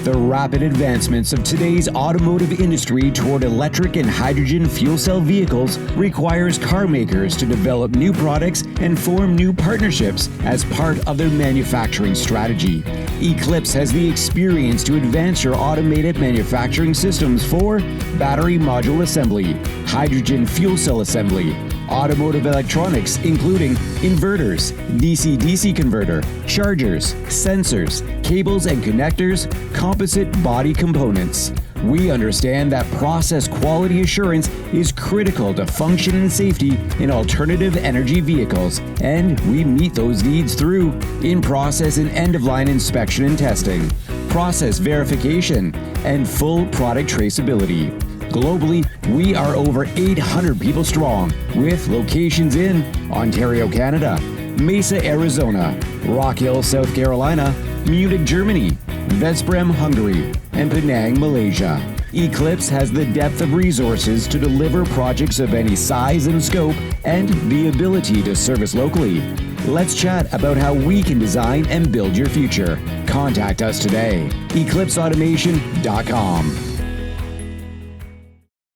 The rapid advancements of today's automotive industry toward electric and hydrogen fuel cell vehicles requires car makers to develop new products and form new partnerships as part of their manufacturing strategy. Eclipse has the experience to advance your automated manufacturing systems for battery module assembly, hydrogen fuel cell assembly, automotive electronics including inverters, DC-DC converter, chargers, sensors, cables and connectors, composite body components. We understand that process quality assurance is critical to function and safety in alternative energy vehicles, and we meet those needs through in-process and end-of-line inspection and testing, process verification, and full product traceability. Globally, we are over 800 people strong, with locations in Ontario, Canada, Mesa, Arizona, Rock Hill, South Carolina, Munich, Germany, Veszprém, Hungary, and Penang, Malaysia. Eclipse has the depth of resources to deliver projects of any size and scope and the ability to service locally. Let's chat about how we can design and build your future. Contact us today. EclipseAutomation.com.